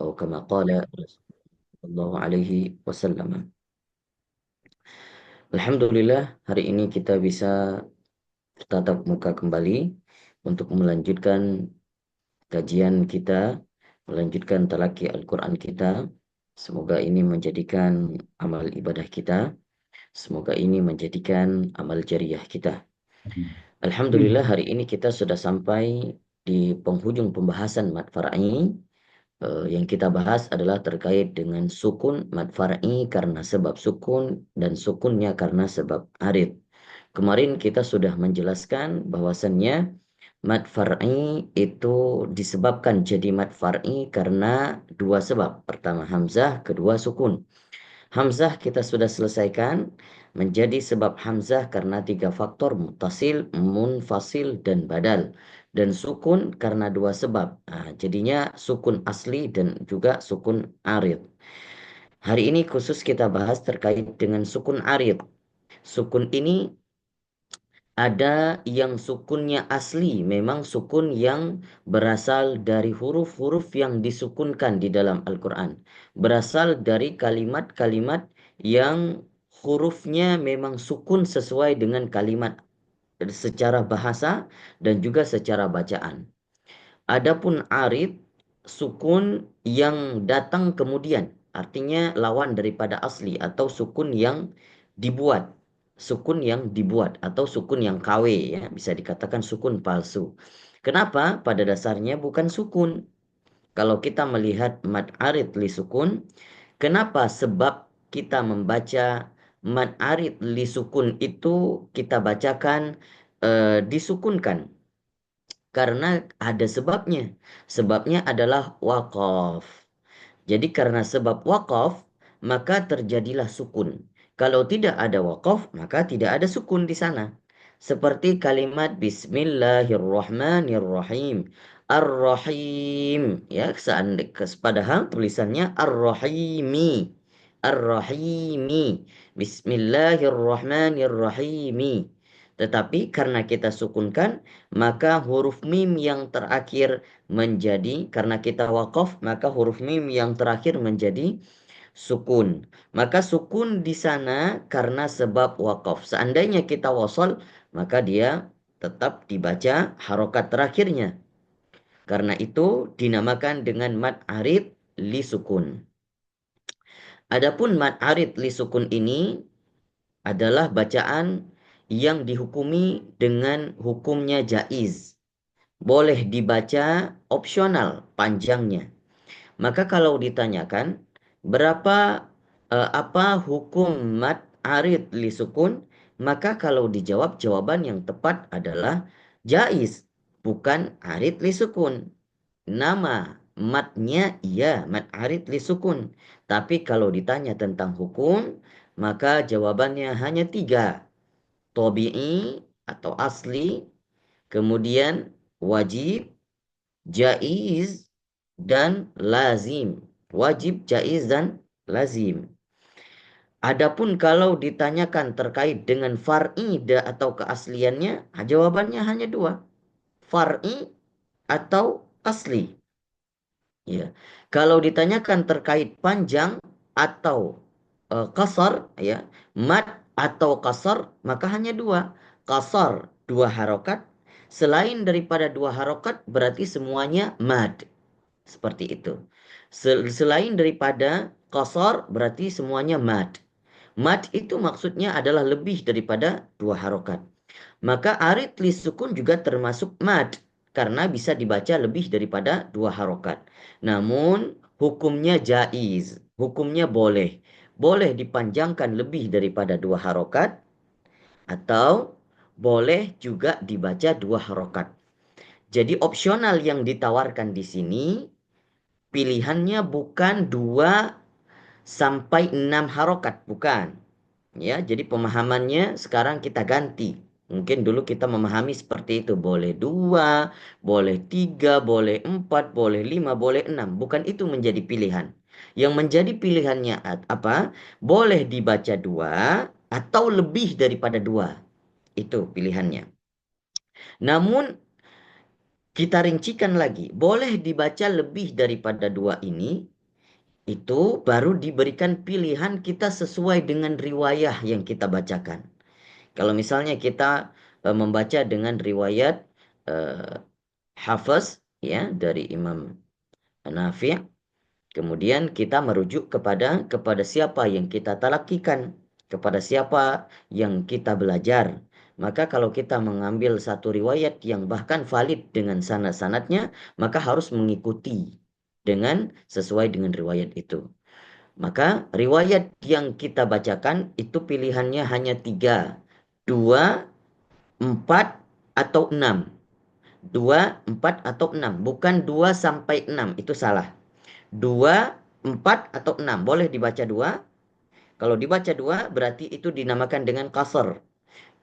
atau kama qala sallallahu alaihi wasallam. Alhamdulillah, hari ini kita bisa bertatap muka kembali untuk melanjutkan kajian kita, melanjutkan talaki Al-Quran kita. Semoga ini menjadikan amal ibadah kita. Semoga ini menjadikan amal jariah kita. Alhamdulillah, hari ini kita sudah sampai di penghujung pembahasan mad far'i. Yang kita bahas adalah terkait dengan sukun mad far'i karena sebab sukun dan sukunnya karena sebab arid. Kemarin kita sudah menjelaskan bahwasannya mad far'i itu disebabkan jadi mad far'i karena dua sebab. Pertama hamzah, kedua sukun. Hamzah kita sudah selesaikan menjadi sebab hamzah karena tiga faktor mutasil, munfasil, dan badal. Dan sukun karena dua sebab. Jadinya sukun asli dan juga sukun arid. Hari ini khusus kita bahas terkait dengan sukun arid. Sukun ini ada yang sukunnya asli, memang sukun yang berasal dari huruf-huruf yang disukunkan di dalam Al-Quran. Berasal dari kalimat-kalimat yang hurufnya memang sukun sesuai dengan kalimat secara bahasa dan juga secara bacaan. Adapun arid, sukun yang datang kemudian, artinya lawan daripada asli atau sukun yang dibuat. Sukun yang dibuat atau sukun yang KW ya, bisa dikatakan sukun palsu. Kenapa? Pada dasarnya bukan sukun. Kalau kita melihat mad arid li sukun, kenapa? Sebab kita membaca mad arid li sukun itu kita bacakan disukunkan. Karena ada sebabnya. Sebabnya adalah waqaf. Jadi karena sebab waqaf, maka terjadilah sukun. Kalau tidak ada waqaf, maka tidak ada sukun di sana. Seperti kalimat Bismillahirrahmanirrahim. Ar-Rahim. Ya, padahal tulisannya Ar-Rahimi. Ar-Rahimi. Bismillahirrahmanirrahim. Tetapi karena kita sukunkan, maka huruf mim yang terakhir menjadi, karena kita wakaf, maka huruf mim yang terakhir menjadi sukun. Maka sukun di sana karena sebab wakaf. Seandainya kita wasal, maka dia tetap dibaca harokat terakhirnya. Karena itu dinamakan dengan mad arid li sukun. Adapun mad arid li sukun ini adalah bacaan yang dihukumi dengan hukumnya jaiz. Boleh dibaca opsional panjangnya. Maka kalau ditanyakan apa hukum mad arid li sukun, maka kalau dijawab jawaban yang tepat adalah jaiz, bukan arid li sukun. Nama matnya iya mad arid li sukun. Tapi kalau ditanya tentang hukum, maka jawabannya hanya tiga. Tabi'i atau asli, kemudian wajib, jaiz, dan lazim. Wajib, jaiz, dan lazim. Adapun kalau ditanyakan terkait dengan far'i atau keasliannya, jawabannya hanya dua. Far'i atau asli. Ya. Kalau ditanyakan terkait panjang atau qasar, ya, mad atau qasar, maka hanya dua. Qasar dua harokat, selain daripada dua harokat berarti semuanya mad. Seperti itu. Selain daripada qasar berarti semuanya mad. Mad itu maksudnya adalah lebih daripada dua harokat. Maka arid li sukun juga termasuk mad karena bisa dibaca lebih daripada dua harokat. Namun hukumnya jaiz, hukumnya boleh. Boleh dipanjangkan lebih daripada dua harokat atau boleh juga dibaca dua harokat. Jadi opsional yang ditawarkan di sini pilihannya bukan 2 sampai 6 harokat, bukan. Ya, jadi pemahamannya sekarang kita ganti. Mungkin dulu kita memahami seperti itu. Boleh 2, boleh 3, boleh 4, boleh 5, boleh 6. Bukan itu menjadi pilihan. Yang menjadi pilihannya apa? Boleh dibaca 2 atau lebih daripada 2. Itu pilihannya. Namun kita rincikan lagi. Boleh dibaca lebih daripada 2 ini itu baru diberikan pilihan kita sesuai dengan riwayah yang kita bacakan. Kalau misalnya kita membaca dengan riwayat eh, Hafiz ya dari Imam Nafi', kemudian kita merujuk kepada siapa yang kita talakikan, kepada siapa yang kita belajar. Maka kalau kita mengambil satu riwayat yang bahkan valid dengan sanad-sanadnya, maka harus mengikuti dengan sesuai dengan riwayat itu. Maka riwayat yang kita bacakan itu pilihannya hanya tiga. Dua, empat, atau enam. Dua, empat, atau enam. Bukan 2 sampai 6. Itu salah. 2, 4, atau 6. Boleh dibaca dua. Kalau dibaca dua, berarti itu dinamakan dengan qasar.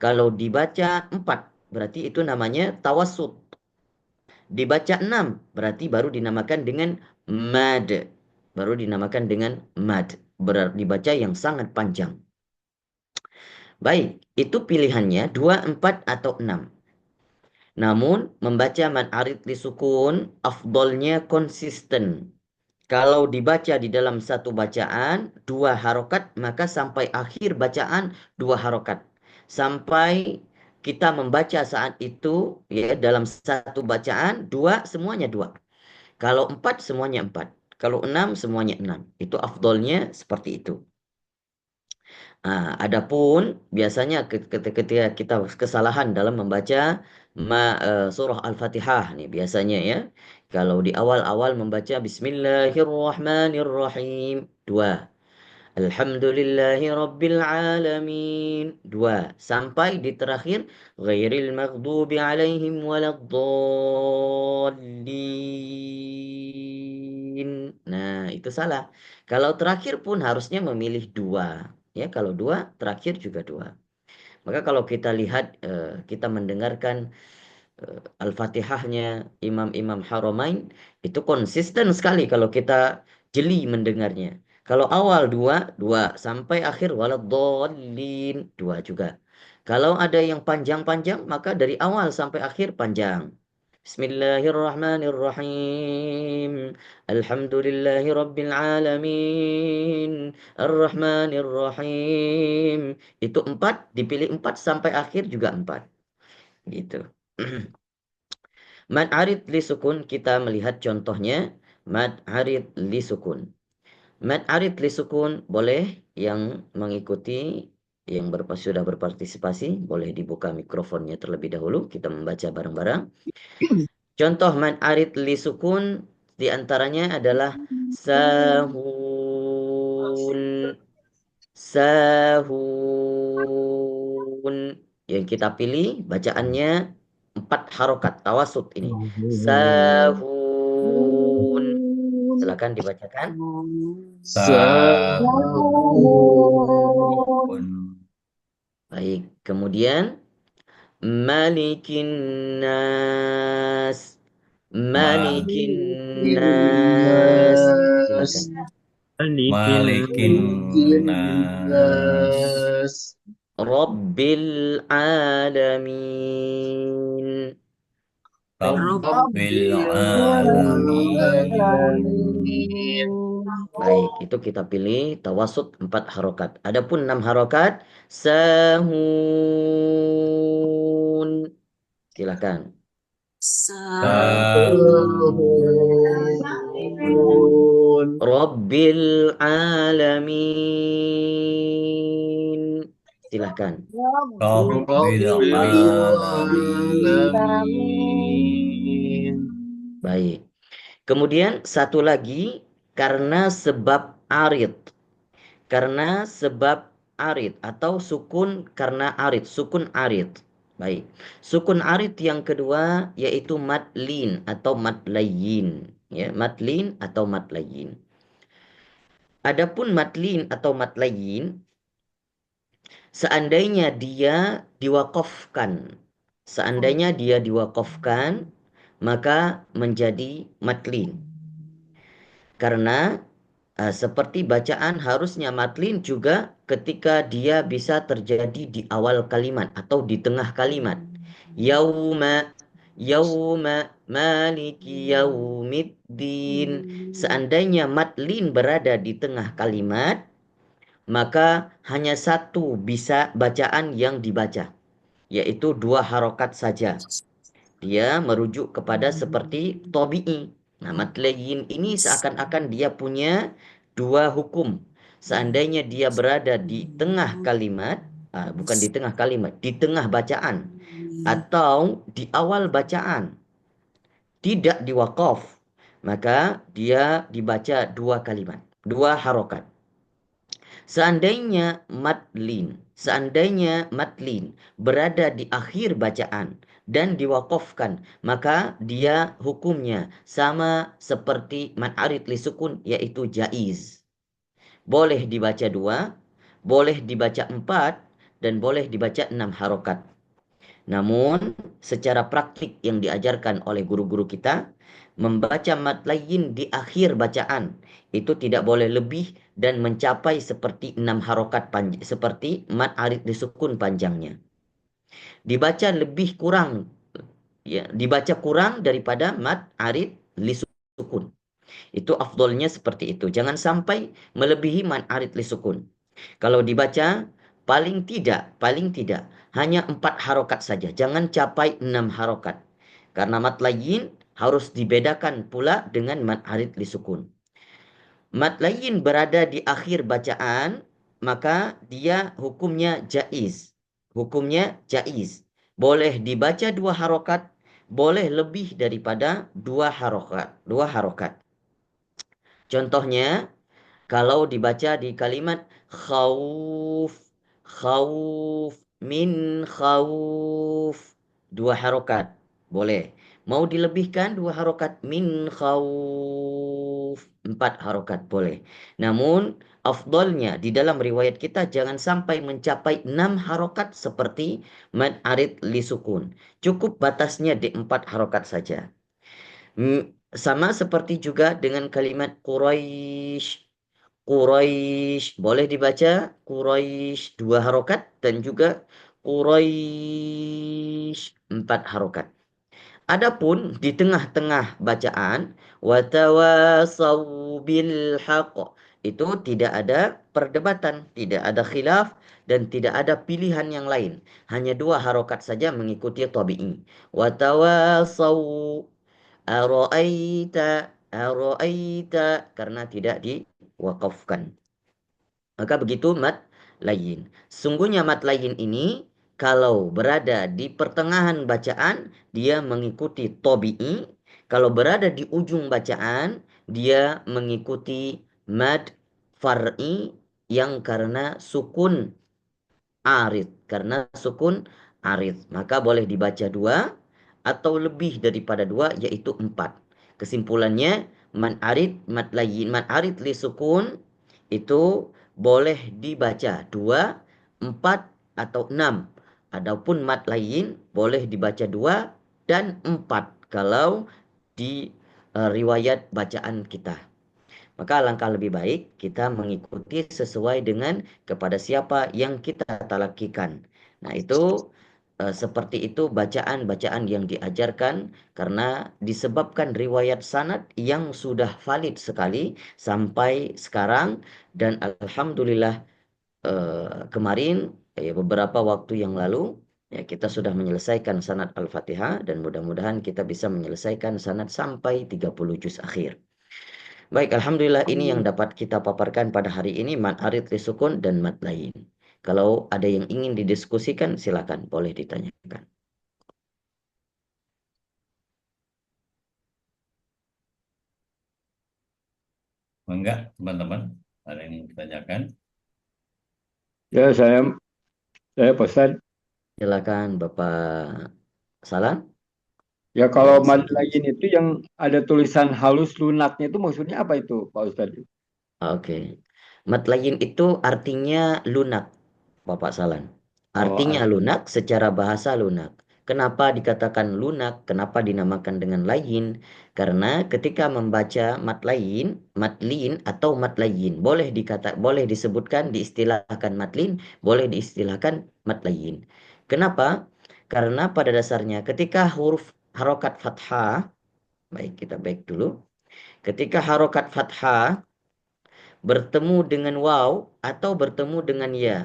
Kalau dibaca 4, berarti itu namanya tawassut. Dibaca 6, berarti baru dinamakan dengan mad. Baru dinamakan dengan mad. Berarti dibaca yang sangat panjang. Baik, itu pilihannya 2, 4, atau 6. Namun, membaca mad arid li sukun, afdolnya konsisten. Kalau dibaca di dalam satu bacaan, 2 harokat, maka sampai akhir bacaan 2 harokat. Sampai kita membaca saat itu, ya dalam satu bacaan, semuanya dua. Kalau 4, semuanya 4. Kalau 6, semuanya 6. Itu afdolnya seperti itu. Adapun biasanya ketika kita kesalahan dalam membaca surah Al-Fatihah nih biasanya ya. Kalau di awal-awal membaca Bismillahirrahmanirrahim, 2. Alhamdulillahi Rabbil Alamin, 2. Sampai di terakhir ghairil maghdubi alaihim waladdallin. Nah, itu salah. Kalau terakhir pun harusnya memilih 2. Ya, kalau 2, terakhir juga 2. Maka kalau kita lihat, kita mendengarkan Al-Fatihahnya imam-imam Haramain, itu konsisten sekali kalau kita jeli mendengarnya. Kalau awal 2, 2. Sampai akhir waladdallin, 2 juga. Kalau ada yang panjang-panjang, maka dari awal sampai akhir panjang. Bismillahirrahmanirrahim. Alhamdulillahi Rabbil Alamin. Ar-Rahmanirrahim. Itu 4, dipilih 4 sampai akhir juga 4. Gitu. Mad arid li sukun, kita melihat contohnya. Mad arid li sukun. Mad arid li sukun boleh yang mengikuti, yang sudah berpartisipasi, boleh dibuka mikrofonnya terlebih dahulu. Kita membaca bareng-bareng. Contoh mad arid li sukun diantaranya adalah sahun. Sahun. Yang kita pilih bacaannya 4 harokat tawasud ini. Sahun. Silakan dibacakan. Sahun. Baik. Kemudian Malikin Nas. Malikin Nas. Silakan. Malikin Nas. Rabbil Alamin. Rabbil Alamin. Baik, itu kita pilih tawasud 4 harokat. Adapun 6 harokat, sahun. Silakan. Sahun. Rabbil alamin. Silakan. Rabbil Alamin. Baik. Kemudian satu lagi, karena sebab arid. Karena sebab arid atau sukun karena arid, sukun arid. Baik. Sukun arid yang kedua yaitu madlin atau madlayin, ya, madlin atau madlayin. Adapun madlin atau madlayin, seandainya dia diwakafkan, seandainya dia diwakafkan, maka menjadi madlin. Karena seperti bacaan harusnya madlin juga ketika dia bisa terjadi di awal kalimat atau di tengah kalimat. Yauma, Yauma maliki yaumiddin. Seandainya madlin berada di tengah kalimat, maka hanya satu bisa bacaan yang dibaca, yaitu dua harokat saja. Dia merujuk kepada seperti tobi'i. Nah, matlayin ini seakan-akan dia punya dua hukum. Seandainya dia berada di tengah kalimat, bukan di tengah kalimat, di tengah bacaan, atau di awal bacaan, tidak diwakaf, maka dia dibaca dua kalimat, dua harokat. Seandainya matlin berada di akhir bacaan dan diwakafkan, maka dia hukumnya sama seperti mad arid li sukun, yaitu jaiz. Boleh dibaca dua, boleh dibaca empat, dan boleh dibaca enam harokat. Namun, secara praktik yang diajarkan oleh guru-guru kita, membaca mad layyin di akhir bacaan itu tidak boleh lebih dan mencapai seperti enam harokat seperti mad arid disukun panjangnya. Dibaca lebih kurang, ya, dibaca kurang daripada mad arid lisukun. Itu afdolnya seperti itu. Jangan sampai melebihi mad arid lisukun. Kalau dibaca paling tidak hanya 4 harokat saja. Jangan capai 6 harokat. Karena mat layyin harus dibedakan pula dengan mat arid li sukun. Mat layyin berada di akhir bacaan, maka dia hukumnya jaiz. Hukumnya jaiz. Boleh dibaca 2 harokat, boleh lebih daripada 2 harokat. 2 harokat. Contohnya, kalau dibaca di kalimat khauf, khauf, min khauf, 2 harokat, boleh. Mau dilebihkan 2 harokat, min khauf, 4 harokat, boleh. Namun, afdolnya di dalam riwayat kita jangan sampai mencapai 6 harokat seperti mad arid li sukun. Cukup batasnya di 4 harokat saja. Sama seperti juga dengan kalimat Quraisy. Quraisy boleh dibaca Quraisy 2 harokat dan juga Quraisy 4 harokat. Adapun di tengah-tengah bacaan watawasau bil haqq, itu tidak ada perdebatan, tidak ada khilaf, dan tidak ada pilihan yang lain. Hanya 2 harokat saja mengikuti tabi'i. Watawasau aro'aita, aro'aita, karena tidak diwakafkan. Maka begitu mat layin. Sungguhnya mat layin ini kalau berada di pertengahan bacaan dia mengikuti tobi'i. Kalau berada di ujung bacaan dia mengikuti mad far'i yang karena sukun arid. Karena sukun arid. Maka boleh dibaca 2 atau lebih daripada 2, yaitu 4. Kesimpulannya, man arid, mad layyin, man arid li sukun itu boleh dibaca 2, 4, atau 6. Adapun mad layyin boleh dibaca 2 dan 4 kalau di riwayat bacaan kita. Maka alangkah lebih baik kita mengikuti sesuai dengan kepada siapa yang kita talakikan. Nah, itu seperti itu bacaan-bacaan yang diajarkan karena disebabkan riwayat sanad yang sudah valid sekali sampai sekarang, dan alhamdulillah kemarin beberapa waktu yang lalu ya kita sudah menyelesaikan sanad Al-Fatihah dan mudah-mudahan kita bisa menyelesaikan sanad sampai 30 juz akhir. Baik, alhamdulillah ini yang dapat kita paparkan pada hari ini, mad arid li sukun dan mad lain. Kalau ada yang ingin didiskusikan, silakan, boleh ditanyakan. Enggak, teman-teman. Ada yang ditanyakan? Ya, saya pesan. Silakan, Bapak Salam. Ya, kalau Ya, mad silakan. lain itu yang ada tulisan halus lunaknya itu maksudnya apa itu, Pak Ustadz? Oke. Mad lain itu artinya lunak, Bapak Salan. Oh, Artinya lunak secara bahasa lunak. Kenapa dikatakan lunak? Kenapa dinamakan dengan lain? Karena ketika membaca matlin atau matlayin, boleh disebutkan diistilahkan matlin, boleh diistilahkan matlayin. Kenapa? Karena pada dasarnya ketika huruf harokat fathah, baik kita baik dulu. Ketika harokat fathah bertemu dengan waw atau bertemu dengan ya.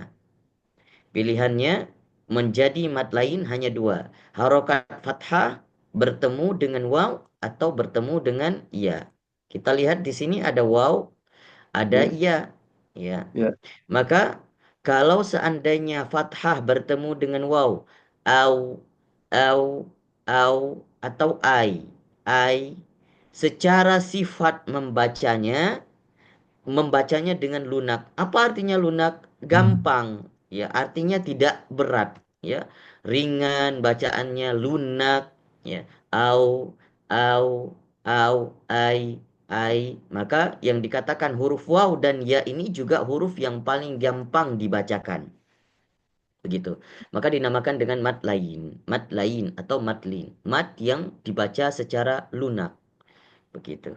Pilihannya menjadi mad lain hanya dua. Harokat fathah bertemu dengan waw atau bertemu dengan ya. Kita lihat di sini ada waw, ada Ya, ya. Ya. ya. Maka kalau seandainya fathah bertemu dengan waw, au, au, atau ai, secara sifat membacanya dengan lunak. Apa artinya lunak? Gampang, ya, artinya tidak berat, ya. Ringan bacaannya, lunak, ya. Au, ai. Maka yang dikatakan huruf waw dan ya ini juga huruf yang paling gampang dibacakan. Begitu. Maka dinamakan dengan mad lain atau madlin. Mad yang dibaca secara lunak. Begitu.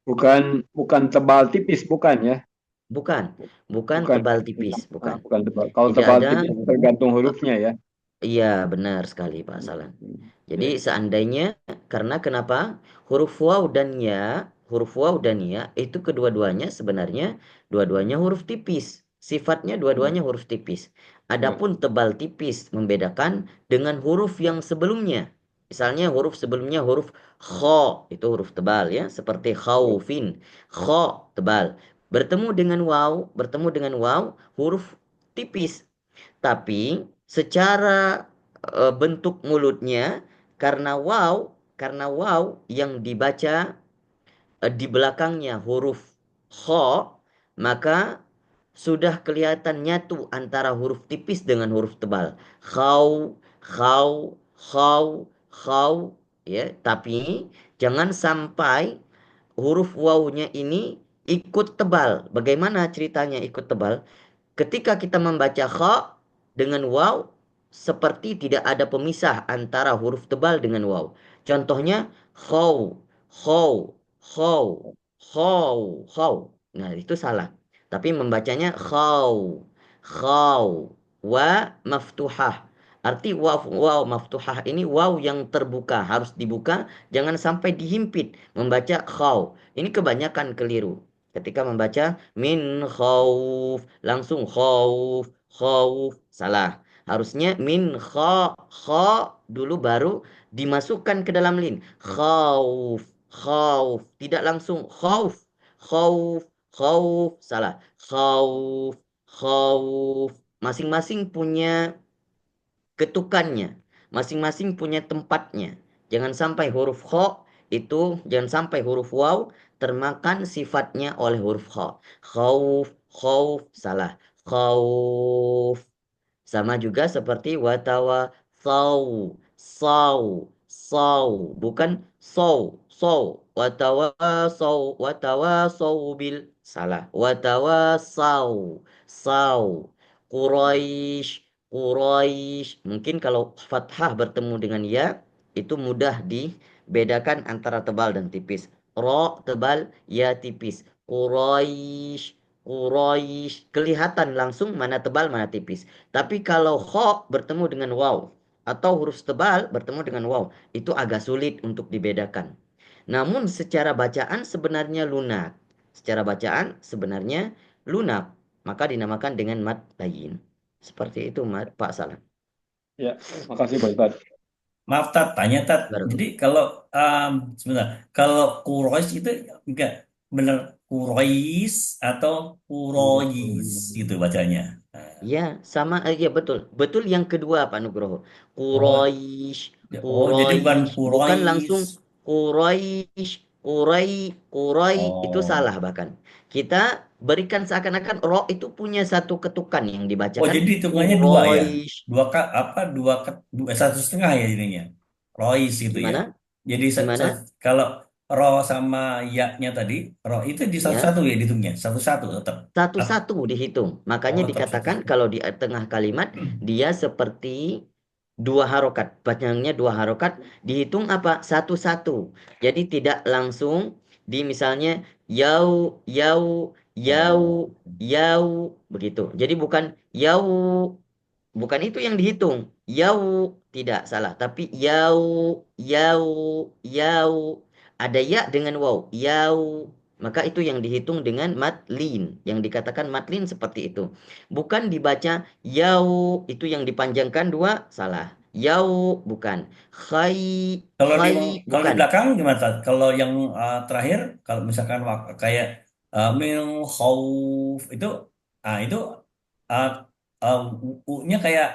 Bukan tebal tipis, bukan ya? Bukan, bukan Bukan. tebal tipis, bukan. Bukan tebal. Kalau Tidak tebal ada. tipis tergantung hurufnya ya. Iya, benar sekali Pak Salan. Jadi Ya, seandainya, karena kenapa? Huruf waw dan ya itu kedua-duanya sebenarnya dua-duanya huruf tipis. Sifatnya dua-duanya huruf tipis. ya, Adapun tebal tipis membedakan dengan huruf yang sebelumnya. Misalnya huruf sebelumnya huruf kho, itu huruf tebal ya, seperti ya. khaufin. Kho tebal. Bertemu dengan waw huruf tipis. Tapi secara bentuk mulutnya karena wow yang dibaca di belakangnya huruf kho, maka sudah kelihatan nyatu antara huruf tipis dengan huruf tebal. Khau, khau, khau, khau, ya. Tapi jangan sampai huruf wawnya ini ikut tebal. Bagaimana ceritanya ikut tebal? Ketika kita membaca kha dengan waw, seperti tidak ada pemisah antara huruf tebal dengan waw. Contohnya, khaw, khaw, khaw, khaw, khaw. Nah, itu salah. Tapi membacanya khaw, khaw, wa maftuhah. Arti waw maftuhah ini waw yang terbuka, harus dibuka, jangan sampai dihimpit membaca khaw. Ini kebanyakan keliru. Ketika membaca min khauf, langsung khauf, khauf, salah. Harusnya min kha dulu baru dimasukkan ke dalam lin. Khauf, khauf, tidak langsung khauf, khauf, khauf, salah. Khauf, khauf. Masing-masing punya ketukannya, masing-masing punya tempatnya. Jangan sampai huruf kha itu, jangan sampai huruf waw termakan sifatnya oleh huruf kha. Khauf, khauf, salah. Khauf. Sama juga seperti watawa saw, bukan watawa saw bil, salah. Watawa saw. Quraisy. Mungkin kalau fathah bertemu dengan ya, itu mudah dibedakan antara tebal dan tipis. Ro tebal, ya tipis. Quraisy. Kelihatan langsung mana tebal, mana tipis. Tapi kalau kho bertemu dengan waw atau huruf tebal bertemu dengan waw, itu agak sulit untuk dibedakan. Namun secara bacaan sebenarnya lunak. Secara bacaan sebenarnya lunak, maka dinamakan dengan mad layin. Seperti itu, Pak Salam. Ya, makasih Pak Ustadz. Maaf Tat, tanya Tat. Jadi Barakallah. kalau sebentar, kalau Quraisy itu enggak benar Quraisy atau Quraisy gitu bacanya. Ya, sama ya betul. Betul yang kedua Pak Nugroho. Oh, Quraisy, jadi bukan Quraisy, bukan langsung Quraisy. Quraisy, Qurai itu Oh, salah bahkan. Kita berikan seakan-akan ro itu punya satu ketukan yang oh dibacakan jadi hitungannya dua ya, Quraisy. satu setengah ya jadinya, Royce gitu ya. Gimana? Jadi Gimana? kalau ro sama ya-nya tadi, ro itu di Ya. satu-satu ya dihitungnya, satu-satu tetap. Ap- Satu-satu dihitung. Makanya Oh, tetap dikatakan satu-satu. kalau di tengah kalimat dia seperti dua harokat. Bacanya dua harokat dihitung apa? Satu-satu. Jadi tidak langsung di misalnya yau, yau, yau, Oh, yau begitu. Jadi bukan yau, bukan itu yang dihitung. Yau tidak salah, tapi yau, yau. Ada ya dengan waw. Yau. Maka itu yang dihitung dengan matlin. Yang dikatakan matlin seperti itu. Bukan dibaca yau, itu yang dipanjangkan dua, salah. Yau, bukan. Kalau di kalau di Bukan. belakang gimana Tad? Kalau yang terakhir, kalau misalkan kayak min khauf itu, itu uh, u-nya kayak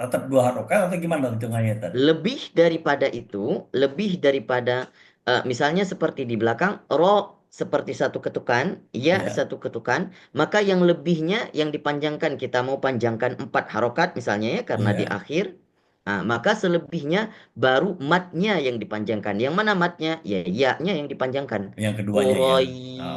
tetap dua harokat atau gimana hitungannya Tad? Lebih daripada misalnya seperti di belakang, seperti satu ketukan, ya Ya, satu ketukan, maka yang lebihnya yang dipanjangkan, kita mau panjangkan 4 harokat misalnya ya, karena di iya. akhir, maka selebihnya baru matnya yang dipanjangkan. Yang mana matnya? Ya, ya-nya yang dipanjangkan. Yang keduanya ya.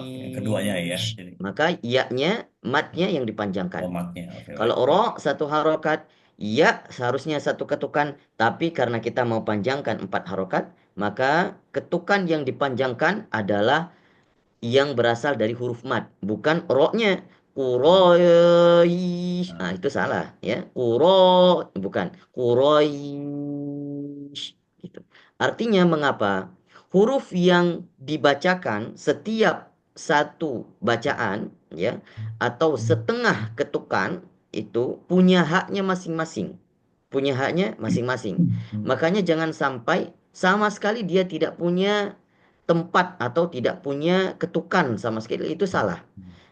Oke. Yang keduanya ya. Quraish. Jadi Maka ya-nya, matnya yang dipanjangkan. formatnya. Oke, baik, Kalau baik. satu harokat, ya seharusnya satu ketukan, tapi karena kita mau panjangkan 4 harokat, maka ketukan yang dipanjangkan adalah yang berasal dari huruf mat, bukan roknya. Hmm. Quraish. Nah, Nah, itu salah ya. Bukan. Quraish. Gitu. Artinya mengapa? Huruf yang dibacakan setiap satu bacaan ya, atau setengah ketukan itu punya haknya masing-masing. Punya haknya masing-masing. hmm. Makanya jangan sampai sama sekali dia tidak punya tempat atau tidak punya ketukan sama sekali, itu salah.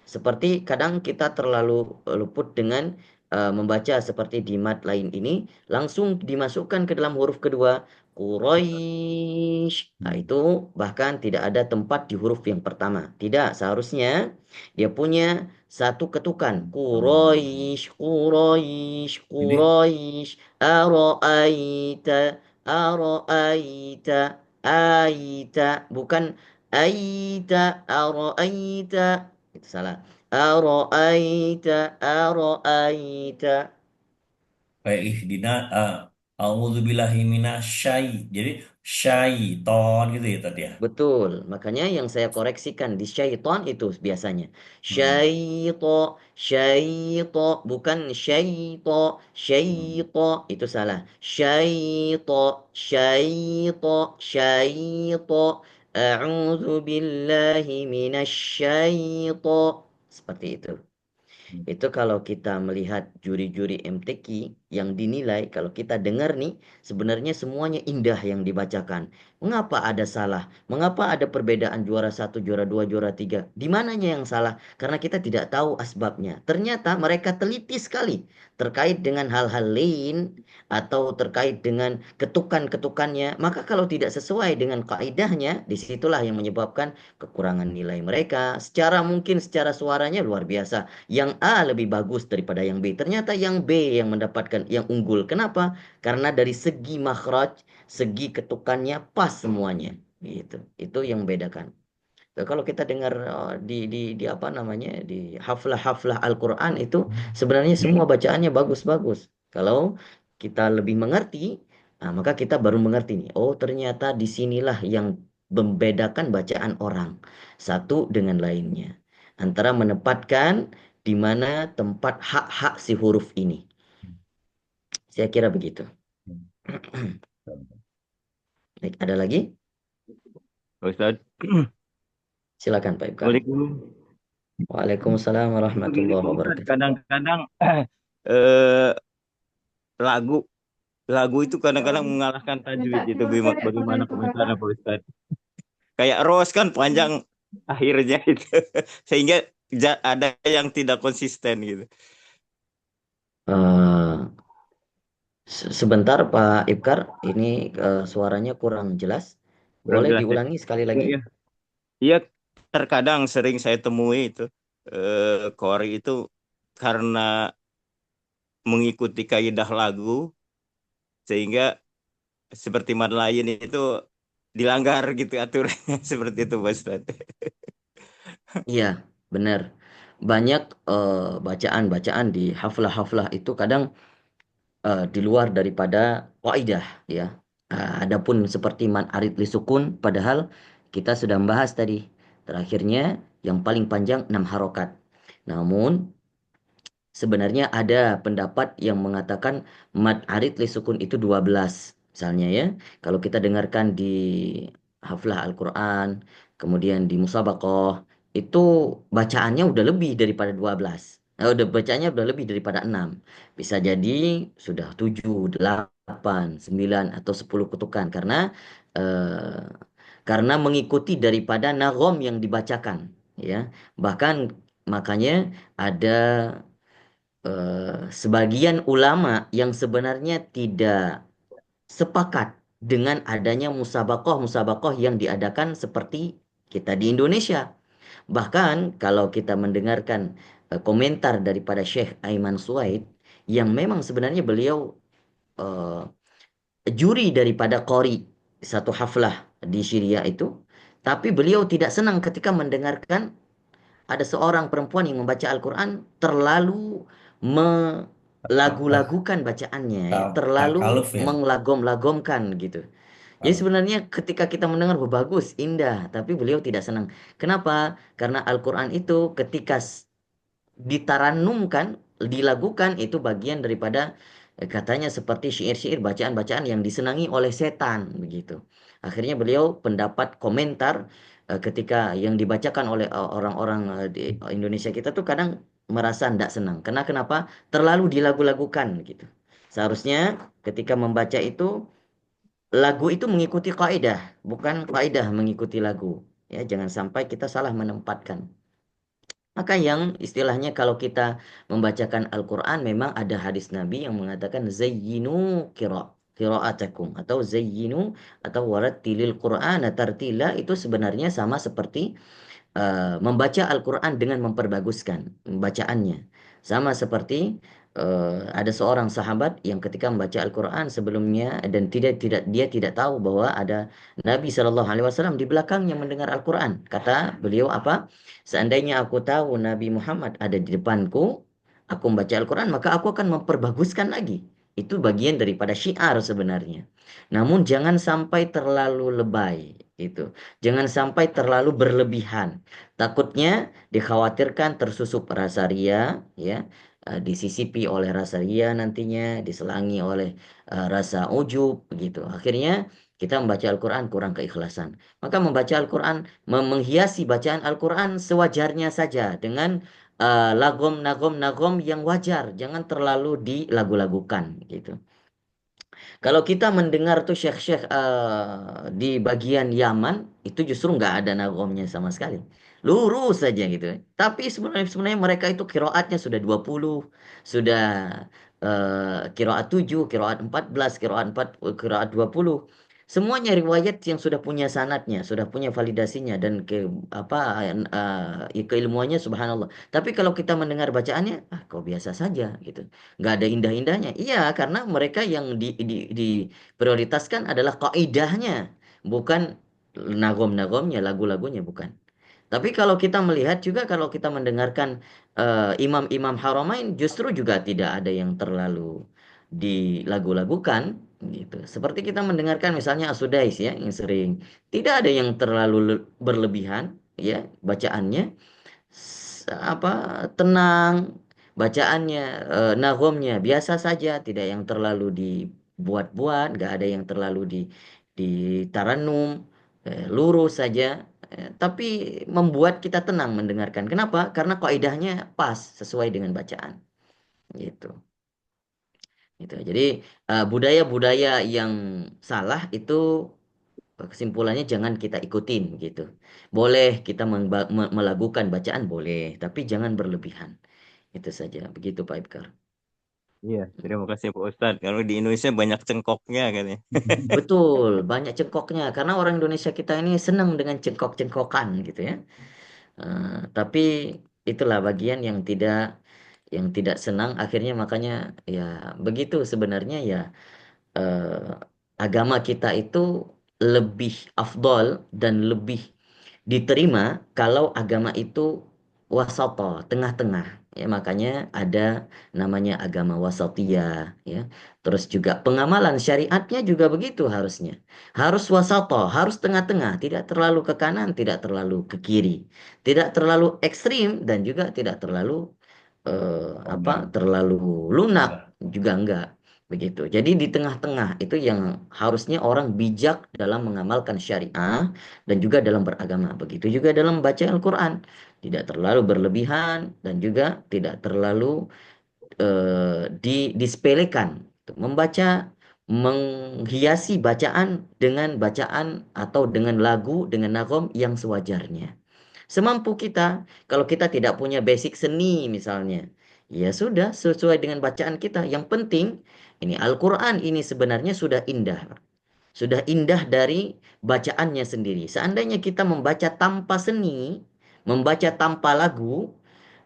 Seperti kadang kita terlalu luput dengan membaca seperti di mat lain ini, langsung dimasukkan ke dalam huruf kedua, Quraisy. Nah, Hmm. itu bahkan tidak ada tempat di huruf yang pertama. Tidak, seharusnya dia punya satu ketukan. Oh. Quraisy, Quraisy, Jadi Quraisy, Ara'aita, Ara'aita, Aita, bukan Aita, Ara'aita. Itu salah. Ara'aita. kayak ihdina a'udzubillahi minasyai. Jadi syaiton gitu ya tadi ya. Betul. Makanya yang saya koreksikan di syaitan itu biasanya. Hmm. Syaito, bukan Hmm. syaito. Itu salah. Syaito. A'udzu billahi minasyaito. Seperti itu. Itu kalau kita melihat juri-juri MTQ yang dinilai, kalau kita dengar nih, sebenarnya semuanya indah yang dibacakan. Mengapa ada salah? Mengapa ada perbedaan juara satu, juara dua, juara tiga? Di mananya yang salah? Karena kita tidak tahu asbabnya. Ternyata mereka teliti sekali terkait dengan hal-hal lain atau terkait dengan ketukan-ketukannya. Maka kalau tidak sesuai dengan kaidahnya, disitulah yang menyebabkan kekurangan nilai mereka. Secara suaranya luar biasa. Yang A lebih bagus daripada yang B. Ternyata yang B yang mendapatkan yang unggul. Kenapa? Karena dari segi makhraj, segi ketukannya pas semuanya. Gitu. Itu yang bedakan. Kalau kita dengar di apa namanya di haflah-haflah Al-Qur'an itu sebenarnya semua bacaannya bagus-bagus. Kalau kita lebih mengerti, maka kita baru mengerti nih. Oh, ternyata disinilah yang membedakan bacaan orang satu dengan lainnya. Antara menempatkan di mana tempat hak-hak si huruf ini. Saya kira begitu. Baik, ada lagi? Pak Ustadz. Silakan Pak Ibkar. Assalamualaikum. Waalaikumsalam Itu gini warahmatullahi Pak Ustadz, wabarakatuh. kadang-kadang eh, lagu lagu itu kadang-kadang mengalahkan tajwid itu bagaimana komentarnya Pak Ustadz? Kayak Rose kan panjang akhirnya itu sehingga ada yang tidak konsisten gitu. Eh, Sebentar Pak Ibkar, ini suaranya kurang jelas. Kurang Boleh jelas ya. diulangi sekali Iya, lagi? iya. Iya, terkadang sering saya temui itu Kori itu karena mengikuti kaidah lagu sehingga seperti Mad Lion itu dilanggar gitu aturannya seperti itu Pak Ustadz. Iya, benar. Banyak bacaan-bacaan di haflah-haflah itu kadang di luar daripada kaidah ya. Adapun seperti man arid li sukun, padahal kita sudah membahas tadi. Terakhirnya yang paling panjang 6 harokat. Namun sebenarnya ada pendapat yang mengatakan mad arid li sukun itu 12 misalnya ya. Kalau kita dengarkan di haflah Al-Quran, kemudian di musabaqah, itu bacaannya udah lebih daripada 12. Udah bacaannya udah lebih daripada 6. Bisa jadi sudah 7, 8, 9 atau 10 kutukan eh, karena mengikuti daripada nagom yang dibacakan ya. Bahkan makanya ada sebagian ulama yang sebenarnya tidak sepakat dengan adanya musabakoh-musabakoh yang diadakan seperti kita di Indonesia. Bahkan kalau kita mendengarkan komentar daripada Syekh Aiman Suwaid yang memang sebenarnya beliau eh, juri daripada qori satu haflah di Syria itu, tapi beliau tidak senang ketika mendengarkan ada seorang perempuan yang membaca Al-Quran terlalu Tak melagu-lagukan bacaannya, ya, tak terlalu kaluf ya. menglagom-lagomkan gitu. Jadi Kaluf. sebenarnya ketika kita mendengar bagus, indah, tapi beliau tidak senang. Kenapa? Karena Al-Quran itu ketika ditaranumkan, dilakukan itu bagian daripada katanya seperti syair-syair bacaan-bacaan yang disenangi oleh setan begitu. Akhirnya beliau pendapat komentar ketika yang dibacakan oleh orang-orang di Indonesia kita tuh kadang merasa tidak senang. Karena kenapa? Terlalu dilagu-lagukan gitu. Seharusnya ketika membaca itu lagu itu mengikuti kaidah, bukan kaidah mengikuti lagu. Ya, jangan sampai kita salah menempatkan. Maka yang istilahnya kalau kita membacakan Al-Quran memang ada hadis Nabi yang mengatakan zayyinu qira'atakum atau zayyinu atau warattilil Qur'ana tartila itu sebenarnya sama seperti membaca Al-Quran dengan memperbaguskan bacaannya. Sama seperti ada seorang sahabat yang ketika membaca Al-Quran sebelumnya dan tidak dia tidak tahu bahwa ada Nabi Shallallahu Alaihi Wasallam di belakangnya mendengar Al-Quran. Kata beliau apa? Seandainya aku tahu Nabi Muhammad ada di depanku, aku membaca Al-Quran, maka aku akan memperbaguskan lagi. Itu bagian daripada syiar sebenarnya. Namun jangan sampai terlalu lebay. Itu. Jangan sampai terlalu berlebihan. Takutnya dikhawatirkan tersusup rasa ria, ya, disisipi oleh rasa ria nantinya, diselangi oleh rasa ujub, begitu. Akhirnya kita membaca Al-Quran kurang keikhlasan. Maka membaca Al-Quran, menghiasi bacaan Al-Quran sewajarnya saja dengan lagom, nagom, nagom yang wajar. Jangan terlalu dilagu-lagukan, gitu. Kalau kita mendengar tuh syekh-syekh di bagian Yaman itu justru nggak ada nagomnya sama sekali. Lurus saja gitu. Tapi sebenarnya mereka itu kiroatnya sudah 20, sudah kiroat 7, kiroat 14, kiroat 4, kiroat 20. Semuanya riwayat yang sudah punya sanatnya, sudah punya validasinya dan apa keilmuannya subhanallah. Tapi kalau kita mendengar bacaannya, kok biasa saja gitu, nggak ada indah-indahnya. Iya, karena mereka yang diprioritaskan adalah kaidahnya, bukan nagom-nagomnya, lagu-lagunya, bukan. Tapi kalau kita melihat juga, kalau kita mendengarkan imam-imam Haramain, justru juga tidak ada yang terlalu dilagu-lagukan, gitu. Seperti kita mendengarkan misalnya Asudais ya, yang sering tidak ada yang terlalu berlebihan, ya, bacaannya apa tenang bacaannya, nagomnya biasa saja, tidak yang terlalu dibuat-buat, nggak ada yang terlalu ditaranum, lurus saja, tapi membuat kita tenang mendengarkan. Kenapa? Karena kaidahnya pas sesuai dengan bacaan, gitu. Gitu. Jadi budaya-budaya yang salah itu kesimpulannya jangan kita ikutin gitu. Boleh kita melakukan bacaan boleh, tapi jangan berlebihan. Itu saja. Begitu Pak Ibkar. Iya, terima kasih Pak Ustadz. Kalau di Indonesia banyak cengkoknya katanya. Betul, banyak cengkoknya karena orang Indonesia kita ini senang dengan cengkok-cengkokan gitu ya. Tapi itulah bagian yang tidak senang akhirnya makanya ya begitu sebenarnya ya eh, agama kita itu lebih afdol dan lebih diterima kalau agama itu wasata, tengah-tengah. Ya, makanya ada namanya agama wasatiyah, ya. Terus juga pengamalan syariatnya juga begitu harusnya. Harus wasata, harus tengah-tengah, tidak terlalu ke kanan, tidak terlalu ke kiri. Tidak terlalu ekstrim dan juga tidak terlalu Oh, enggak. terlalu lunak, Enggak. juga enggak begitu. Jadi di tengah-tengah itu yang harusnya orang bijak dalam mengamalkan syariah dan juga dalam beragama. Begitu juga dalam baca Al-Quran, tidak terlalu berlebihan dan juga tidak terlalu disepelekan. Membaca, menghiasi bacaan dengan bacaan atau dengan lagu, dengan nagom yang sewajarnya. Semampu kita, kalau kita tidak punya basic seni misalnya, ya sudah sesuai dengan bacaan kita. Yang penting, ini Al-Quran ini sebenarnya sudah indah. Sudah indah dari bacaannya sendiri. Seandainya kita membaca tanpa seni, membaca tanpa lagu,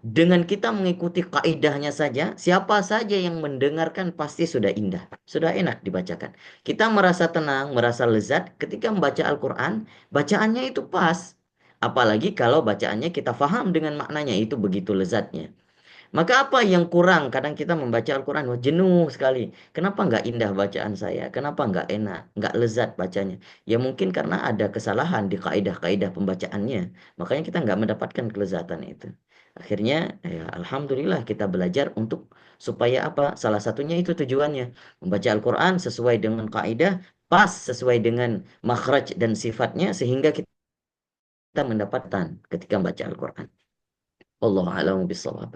dengan kita mengikuti kaidahnya saja, siapa saja yang mendengarkan pasti sudah indah, sudah enak dibacakan. Kita merasa tenang, merasa lezat ketika membaca Al-Quran, bacaannya itu pas. Apalagi kalau bacaannya kita faham dengan maknanya, itu begitu lezatnya. Maka apa yang kurang? Kadang kita membaca Al-Quran, wah jenuh sekali. Kenapa nggak indah bacaan saya? Kenapa nggak enak? Nggak lezat bacanya? Ya mungkin karena ada kesalahan di kaidah-kaidah pembacaannya. Makanya kita nggak mendapatkan kelezatan itu. Akhirnya, ya Alhamdulillah kita belajar untuk supaya apa? Salah satunya itu tujuannya. Membaca Al-Quran sesuai dengan kaidah, pas sesuai dengan makhraj dan sifatnya, sehingga kita mendapatkan ketika membaca Al-Quran. Wallahu a'lam bishawab.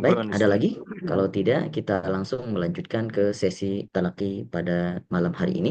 Baik, Syukron, ada Ustaz. lagi? Kalau tidak, kita langsung melanjutkan ke sesi talaki pada malam hari ini.